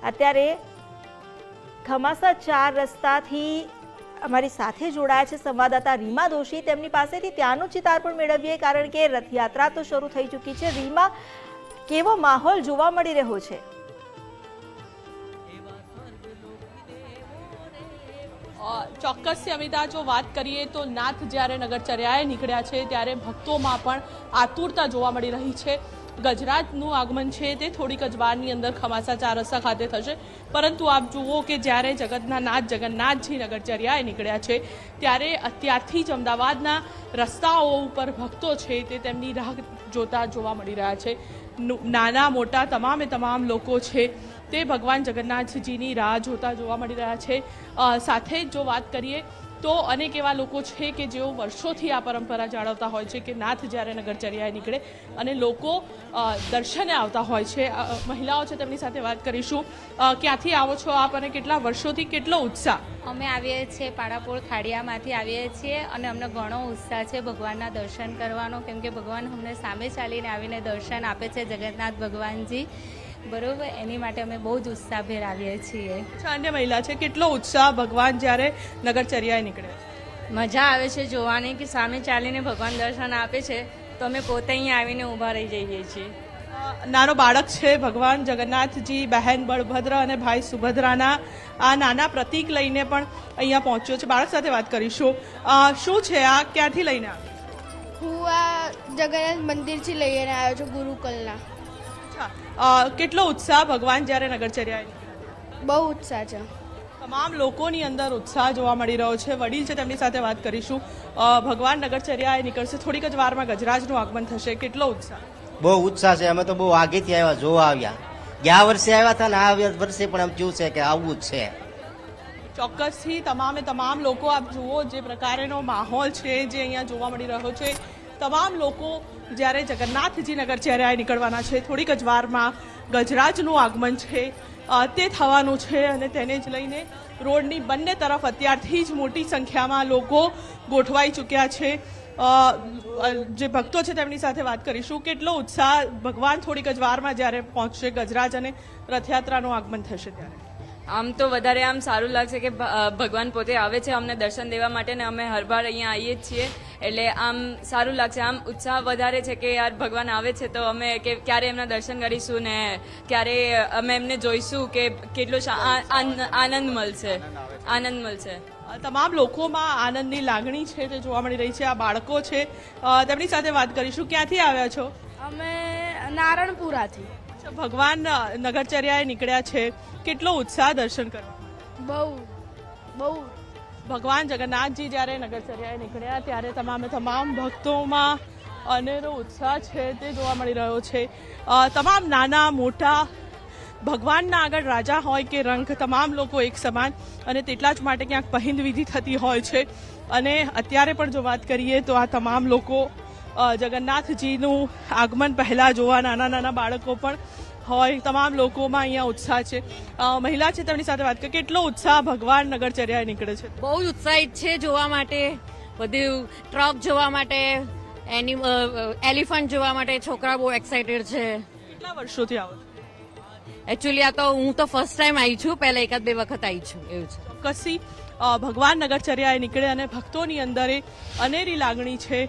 અત્યારે ખમાસા 4 રસ્તાથી અમારી સાથે જોડાયા છે સંવાદદાતા રીમા દોશી। તેમની પાસેથી ત્યાંનું ચિતાર પણ મેળવીએ, કારણ કે રથયાત્રા તો શરૂ થઈ ચૂકી છે। રીમા, કેવો માહોલ જોવા મળી રહ્યો છે? ચોક્કસથી અમિતા, જો વાત કરીએ તો નાથ જ્યારે નગરચર્યાએ નીકળ્યા છે ત્યારે ભક્તોમાં પણ આતુરતા જોવા મળી રહી છે। ગજરાજનું આગમન છે તે થોડીક જ વારની અંદર ખમાસા 4 રસ્તા ખાતે થશે, પરંતુ આપ જુઓ કે જ્યારે જગતના નાથ જગન્નાથજી નગરચર્યાએ નીકળ્યા છે ત્યારે અત્યારથી જ અમદાવાદના રસ્તાઓ ઉપર ભક્તો છે તે તેમની રાહ જોતા જોવા મળી રહ્યા છે। નાના મોટા તમામ લોકો છે તે ભગવાન જગન્નાથજીની રાહ જોતા જોવા મળી રહ્યા છે। સાથે જ જો વાત કરીએ તો અનેક એવા લોકો છે કે જેઓ વર્ષોથી આ પરંપરા જાળવતા હોય છે કે નાથ જ્યારે નગરચર્યાએ નીકળે અને લોકો દર્શને આવતા હોય છે। મહિલાઓ છે તેમની સાથે વાત કરીશું। ક્યાંથી આવો છો આપ અને કેટલા વર્ષોથી કેટલો ઉત્સાહ? અમે આવીએ છીએ પાડાપોળ ખાડિયામાંથી આવીએ છીએ અને અમને ઘણો ઉત્સાહ છે ભગવાનના દર્શન કરવાનો, કેમ કે ભગવાન અમને સામે ચાલીને આવીને દર્શન આપે છે જગન્નાથ ભગવાનજી, બરોબર? એની માટે અમે બહુ જ ઉત્સાહભેર આવીએ છીએ। અન્ય મહિલા છે, કેટલો ઉત્સાહ ભગવાન જ્યારે નગરચર્યાએ નીકળે? મજા આવે છે જોવાની કે સામે ચાલીને ભગવાન દર્શન આપે છે તો અમે પોતે અહીંયા આવીને ઊભા રહી જઈએ છીએ। નાનો બાળક છે, ભગવાન જગન્નાથજી, બહેન બળભદ્ર અને ભાઈ સુભદ્રાના આ નાના પ્રતીક લઈને પણ અહીંયા પહોંચ્યો છે। બાળક સાથે વાત કરીશું। શું છે આ, ક્યાંથી લઈને આવ્યો? હું આ જગન્નાથ મંદિરથી લઈને આવ્યો છું, ગુરુકુલના। કેટલો ઉત્સાહ ભગવાન જ્યારે નગરચર્યાએ નીકળે? બહુ ઉત્સાહ છે। તમામ લોકોની અંદર ઉત્સાહ જોવા મળી રહ્યો છે। વડીલ છે તેમની સાથે વાત કરીશું। ભગવાન નગરચર્યાએ નીકળશે, થોડીક જ વારમાં ગજરાજનું આગમન થશે, કેટલો ઉત્સાહ? બહુ ઉત્સાહ છે। અમે તો બહુ આગેથી આવ્યા, જોવા આવ્યા। ગયા વર્ષે આવ્યા હતા ને આ વર્ષે પણ એમ થયું છે કે આવવું જ છે। ચોક્કસથી તમામ લોકો આપ જુઓ જે પ્રકારનો માહોલ છે જે અહીંયા જોવા મળી રહ્યો છે। તમામ લોકો જ્યારે જગન્નાથજી નગરચર્યાએ નીકળવાના છે, થોડીક જ વારમાં ગજરાજનું આગમન છે તે થવાનું છે અને તેને જ લઈને રોડની બંને તરફ અત્યારથી જ મોટી સંખ્યામાં લોકો ગોઠવાઈ ચૂક્યા છે। જે ભક્તો છે તેમની સાથે વાત કરીશું। કેટલો ઉત્સાહ ભગવાન થોડીક જ વારમાં જ્યારે પહોંચશે ગજરાજ અને રથયાત્રાનું આગમન થશે ત્યારે? આમ તો વધારે આમ સારું લાગશે કે ભગવાન પોતે આવે છે અમને દર્શન દેવા માટે ને અમે હરબાર અહીંયા આવીએ જ છીએ, એટલે આમ સારું લાગશે। આમ ઉત્સાહ વધારે છે કે યાર ભગવાન આવે છે તો અમે કે ક્યારે એમના દર્શન કરીશું ને ક્યારે અમે એમને જોઈશું કે કેટલો આનંદ મળશે। તમામ લોકોમાં આનંદની લાગણી છે તે જોવા મળી રહી છે। આ બાળકો છે તેમની સાથે વાત કરીશું। ક્યાંથી આવ્યા છો? અમે નારણપુરાથી। ભગવાન નગરચર્યાએ નીકળ્યા છે, કેટલો ઉત્સાહ દર્શન કરવા? બહુ ભગવાન જગન્નાથજી જ્યારે નગરચર્યાએ નીકળ્યા ત્યારે તમામ ભક્તોમાં અનેરો ઉત્સાહ છે તે જોવા મળી રહ્યો છે। તમામ નાના મોટા ભગવાનના આગળ રાજા હોય કે રંક, તમામ લોકો એક સમાન અને તેટલા જ માટે ક્યાંક પહિંદ વિધિ થતી હોય છે। અને અત્યારે પણ જો વાત કરીએ તો આ તમામ લોકો જગન્નાથજીનું આગમન પહેલાં જોવા, નાના બાળકો પણ હોય, તમામ લોકોમાં અહીંયા ઉત્સાહ છે। મહિલા છે તેમની સાથે વાત કરીએ। કેટલો ઉત્સાહ ભગવાન નગરચર્યાએ નીકળે છે? બહુ ઉત્સાહિત છે જોવા માટે, બધું ટ્રક જોવા માટે, એલિફન્ટ જોવા માટે છોકરા બહુ એક્સાઇટેડ છે। કેટલા વર્ષોથી આવો છો? એકચ્યુઅલી આ તો હું તો ફર્સ્ટ ટાઈમ આવી છું, પહેલા 1-2 વખત આવી છું, એવું છે। ચોક્કસથી ભગવાન નગરચર્યાએ નીકળે અને ભક્તોની અંદર અનેરી લાગણી છે